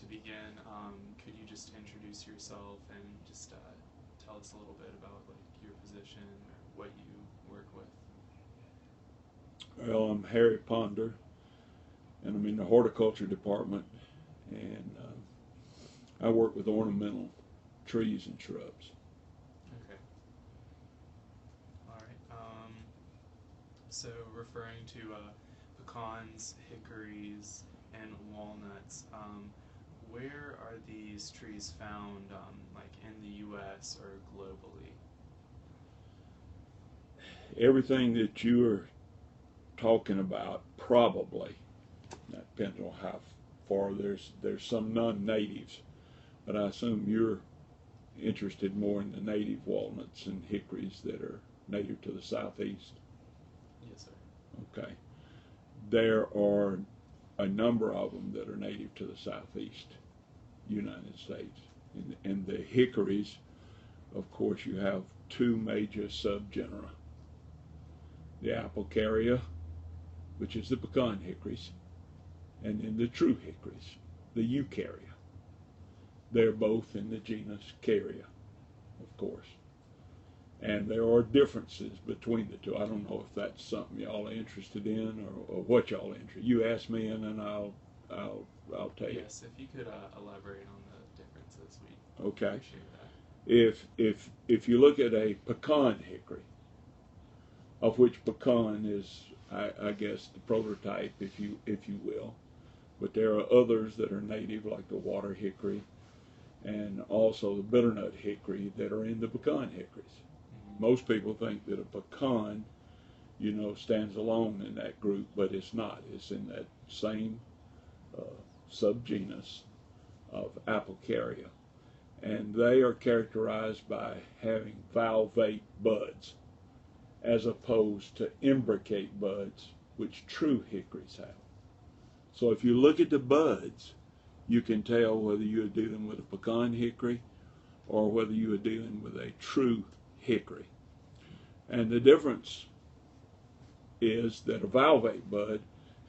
to begin, could you just introduce yourself and just tell us a little bit about like your position or what you work with? Well, I'm Harry Ponder, and I'm in the horticulture department, and I work with ornamental trees and shrubs. Okay. All right. So referring to pecans, hickories, and walnuts, where are these trees found, like in the U.S. or globally? Everything that you are talking about, probably, that depends on how far. There's some non-natives, but I assume you're interested more in the native walnuts and hickories that are native to the southeast. Yes, sir. Okay, there are a number of them that are native to the southeast United States, and the hickories, of course, you have two major subgenera: the Applicaria, which is the pecan hickories, and then the true hickories, the Eukarya. They're both in the genus Carya, of course. And there are differences between the two. I don't know if that's something y'all are interested in, or what y'all are interested in. You ask me, and then I'll tell you. Yes, if you could elaborate on the differences, we Okay. appreciate that. If you look at a pecan hickory, of which pecan is, I guess, the prototype, if you will, but there are others that are native, like the water hickory, and also the bitternut hickory that are in the pecan hickories. Mm-hmm. Most people think that a pecan, stands alone in that group, but it's not. It's in that same subgenus of Applicaria, and they are characterized by having valvate buds, as opposed to imbricate buds, which true hickories have. So if you look at the buds, you can tell whether you're dealing with a pecan hickory or whether you are dealing with a true hickory. And the difference is that a valvate bud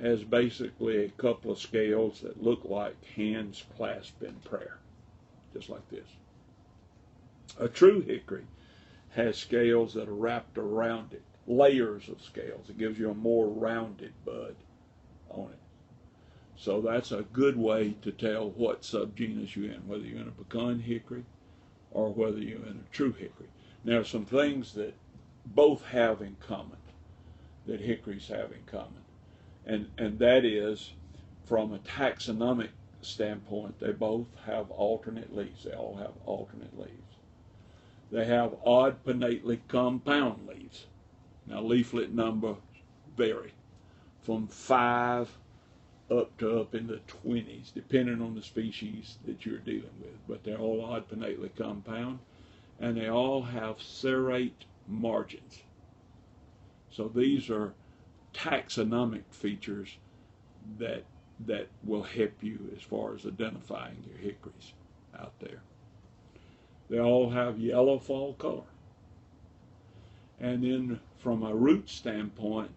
has basically a couple of scales that look like hands clasped in prayer, just like this. A true hickory has scales that are wrapped around it, layers of scales. It gives you a more rounded bud on it. So that's a good way to tell what subgenus you're in, whether you're in a pecan hickory or whether you're in a true hickory. Now, some things that both have in common, that hickories have in common, and that is, from a taxonomic standpoint, they both have alternate leaves. They all have alternate leaves. They have odd pinnately compound leaves. Now, leaflet number vary from 5 up in the 20s, depending on the species that you're dealing with. But they're all odd pinnately compound, and they all have serrate margins. So these are taxonomic features that will help you as far as identifying your hickories out there. They all have yellow fall color. And then from a root standpoint,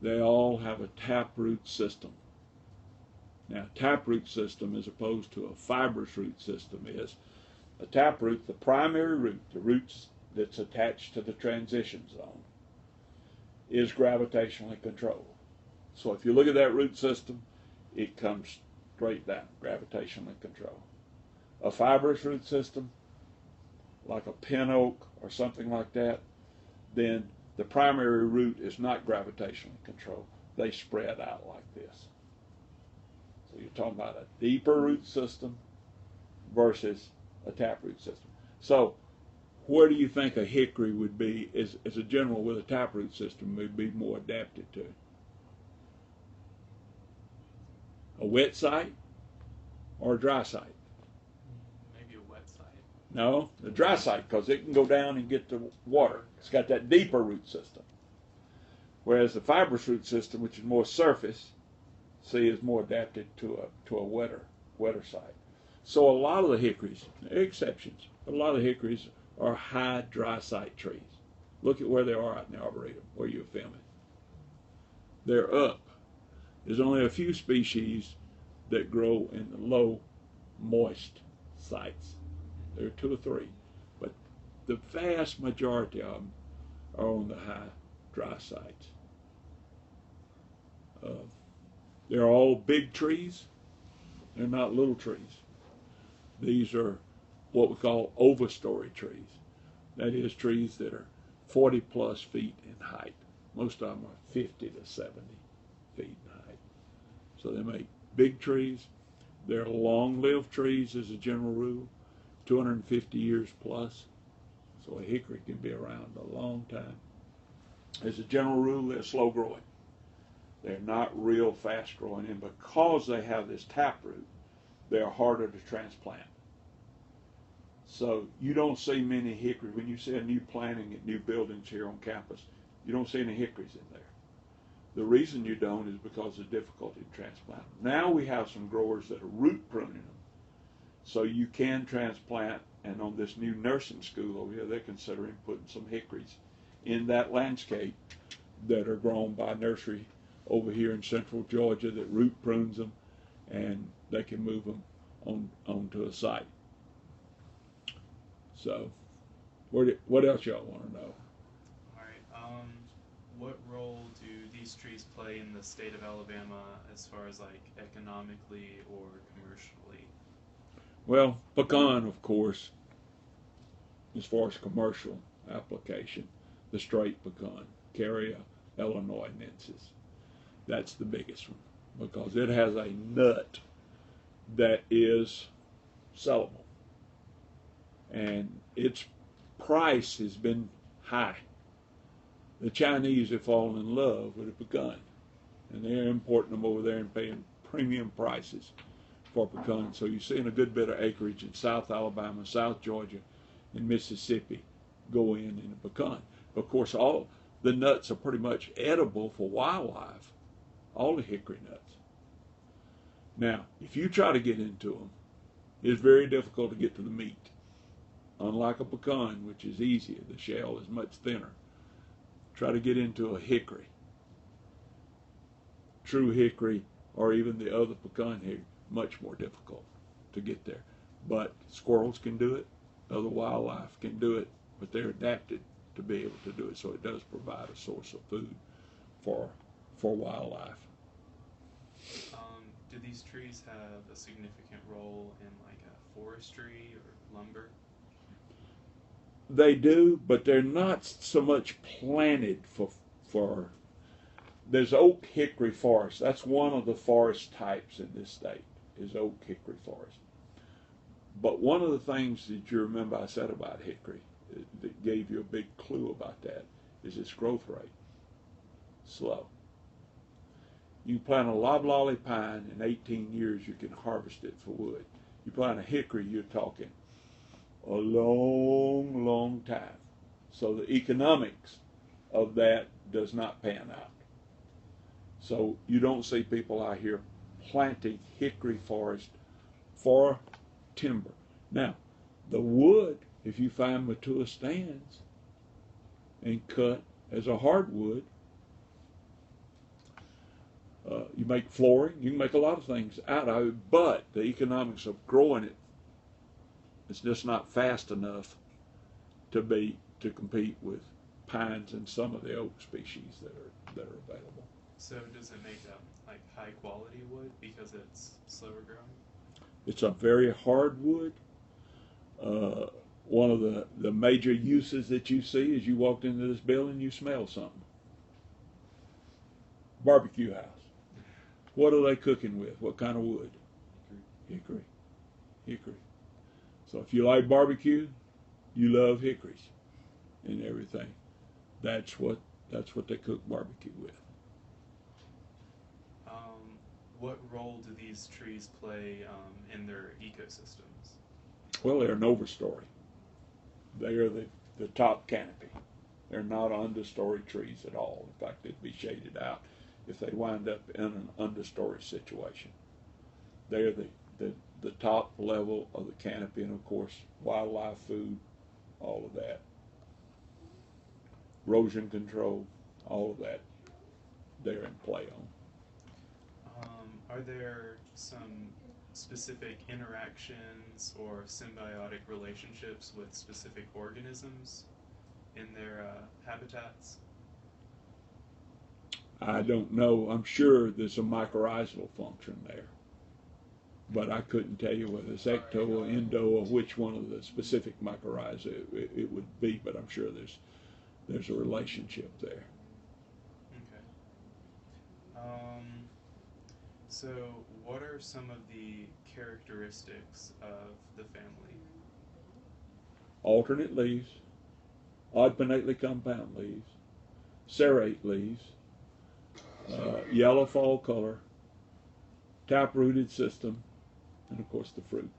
they all have a taproot system. Now, taproot system, as opposed to a fibrous root system, is a taproot, the primary root, the roots that's attached to the transition zone, is gravitationally controlled. So if you look at that root system, it comes straight down, gravitationally controlled. A fibrous root system, like a pin oak or something like that, then the primary root is not gravitationally controlled. They spread out like this. So you're talking about a deeper root system versus a taproot system. So where do you think a hickory would be, as a general, with a taproot system, would be more adapted to? A wet site or a dry site? Maybe a wet site. No, the dry site, because it can go down and get the water. It's got that deeper root system. Whereas the fibrous root system, which is more surface, is more adapted to a wetter site. So a lot of the hickories, there are exceptions, but a lot of the hickories are high dry site trees. Look at where they are out in the Arboretum, where you're filming. They're up. There's only a few species that grow in the low moist sites. There are 2 or 3, but the vast majority of them are on the high dry sites. They're all big trees. They're not little trees. These are what we call overstory trees. That is, trees that are 40 plus feet in height. Most of them are 50 to 70 feet in height. So they make big trees. They're long-lived trees as a general rule, 250 years plus. So a hickory can be around a long time. As a general rule, they're slow growing. They're not real fast growing, and because they have this taproot, they're harder to transplant. So you don't see many hickories. When you see a new planting at new buildings here on campus, you don't see any hickories in there. The reason you don't is because of difficulty in transplanting. Now we have some growers that are root pruning them. So you can transplant, and on this new nursing school over here, they're considering putting some hickories in that landscape that are grown by nursery over here in central Georgia that root prunes them, and they can move them onto a site. So, what else y'all want to know? All right. What role do these trees play in the state of Alabama as far as like economically or commercially? Well, pecan, of course, as far as commercial application, the straight pecan, Carya illinoinensis. That's the biggest one because it has a nut that is sellable, and its price has been high. The Chinese have fallen in love with the pecan, and they're importing them over there and paying premium prices for pecan. So you're seeing a good bit of acreage in South Alabama, South Georgia, and Mississippi go in a pecan. Of course, all the nuts are pretty much edible for wildlife, all the hickory nuts. Now, if you try to get into them, it's very difficult to get to the meat. Unlike a pecan, which is easier, the shell is much thinner. Try to get into a hickory, true hickory, or even the other pecan hickory, much more difficult to get there. But squirrels can do it, other wildlife can do it, but they're adapted to be able to do it, so it does provide a source of food for wildlife. Do these trees have a significant role in like forestry or lumber? They do, but they're not so much planted for. There's oak hickory forest. That's one of the forest types in this state, is oak hickory forest. But one of the things that you remember I said about hickory that gave you a big clue about that is its growth rate. Slow. You plant a loblolly pine, in 18 years you can harvest it for wood. You plant a hickory, you're talking a long, long time. So the economics of that does not pan out. So you don't see people out here planting hickory forest for timber. Now, the wood, if you find mature stands and cut as a hardwood, you make flooring, you can make a lot of things out of it, but the economics of growing it, it's just not fast enough to compete with pines and some of the oak species that are available. So does it make like high quality wood because it's slower growing? It's a very hard wood. One of the major uses that you see is you walked into this building, you smell something. Barbecue house. What are they cooking with? What kind of wood? Hickory. Hickory. So if you like barbecue, you love hickories and everything. That's what they cook barbecue with. What role do these trees play in their ecosystems? Well, they're an overstory. They are the top canopy. They're not understory trees at all. In fact, they'd be shaded out if they wind up in an understory situation. They're the top level of the canopy, and of course, wildlife food, all of that. Erosion control, all of that, they're in play on. Are there some specific interactions or symbiotic relationships with specific organisms in their habitats? I don't know. I'm sure there's a mycorrhizal function there, but I couldn't tell you whether it's ecto or endo or which one of the specific mycorrhiza it would be, but I'm sure there's a relationship there. Okay. So, what are some of the characteristics of the family? Alternate leaves, odd pinnately compound leaves, serrate leaves, yellow fall color, tap-rooted system, and of course the fruit,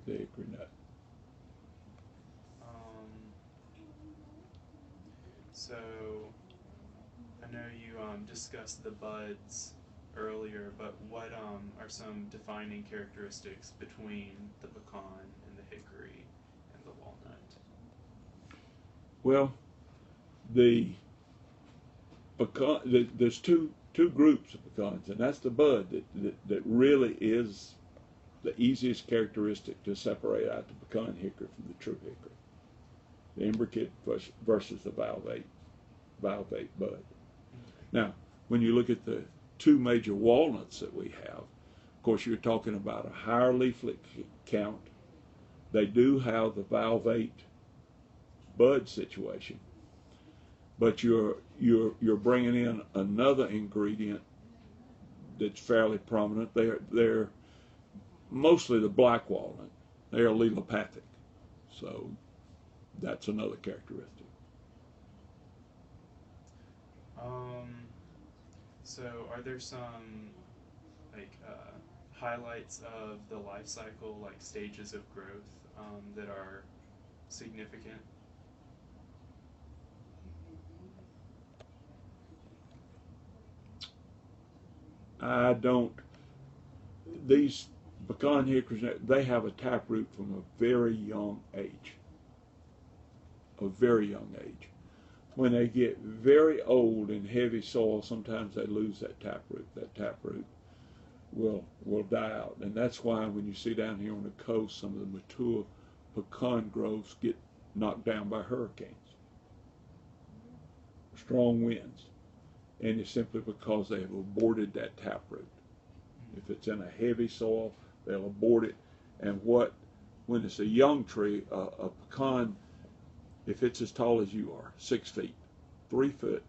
the hickory nut. Um, so, I know you discussed the buds earlier, but what are some defining characteristics between the pecan and the hickory and the walnut? Well, the pecan, there's two groups of pecans, and that's the bud that really is the easiest characteristic to separate out the pecan hickory from the true hickory. The imbricate versus the valvate bud. Now, when you look at the two major walnuts that we have, of course you're talking about a higher leaflet count. They do have the valvate bud situation, but you're bringing in another ingredient that's fairly prominent. They're mostly the black walnut. They are allelopathic, so that's another characteristic. So are there some like highlights of the life cycle, like stages of growth, that are significant? I don't. These pecan hickories, they have a taproot from a very young age. A very young age. When they get very old in heavy soil, sometimes they lose that taproot. That taproot will die out, and that's why when you see down here on the coast, some of the mature pecan groves get knocked down by hurricanes, strong winds, and it's simply because they have aborted that taproot. If it's in a heavy soil, they'll abort it, and when it's a young tree, a pecan, if it's as tall as you are, 6 feet, 3 foot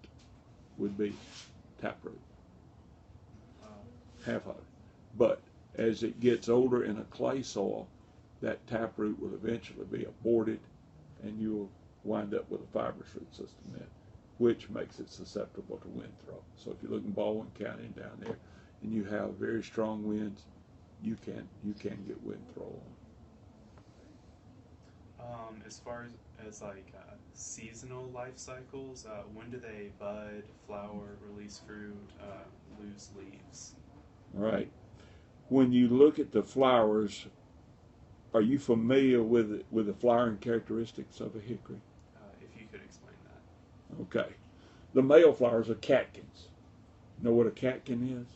would be taproot, half of it. But as it gets older in a clay soil, that taproot will eventually be aborted, and you'll wind up with a fibrous root system then, which makes it susceptible to wind throw. So if you look in Baldwin County and down there, and you have very strong winds, you can get wind throw on. As far as like seasonal life cycles, when do they bud, flower, release fruit, lose leaves? All right. When you look at the flowers, are you familiar with the flowering characteristics of a hickory? If you could explain that. Okay. The male flowers are catkins. You know what a catkin is?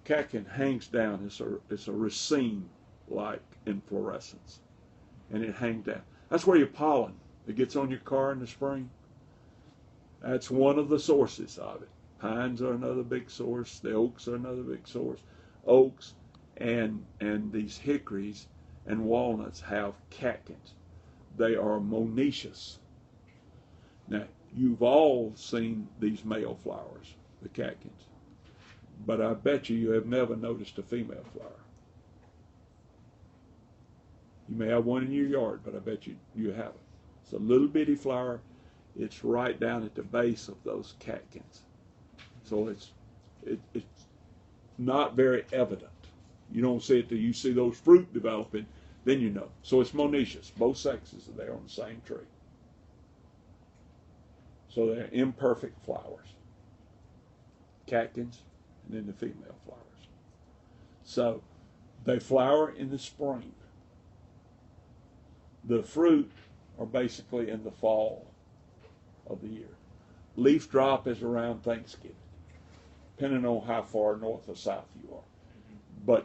Catkin hangs down. It's a raceme-like inflorescence, and it hangs down. That's where your pollen that gets on your car in the spring. That's one of the sources of it. Pines are another big source. The oaks are another big source. Oaks and these hickories and walnuts have catkins. They are monoecious. Now, you've all seen these male flowers, the catkins, but I bet you have never noticed a female flower. You may have one in your yard, but I bet you haven't. It's a little bitty flower. It's right down at the base of those catkins. So it's not very evident. You don't see it till you see those fruit developing, then you know. So it's monoecious. Both sexes are there on the same tree. So they're imperfect flowers. Catkins, and then the female flowers. So they flower in the spring. The fruit are basically in the fall of the year. Leaf drop is around Thanksgiving, depending on how far north or south you are. But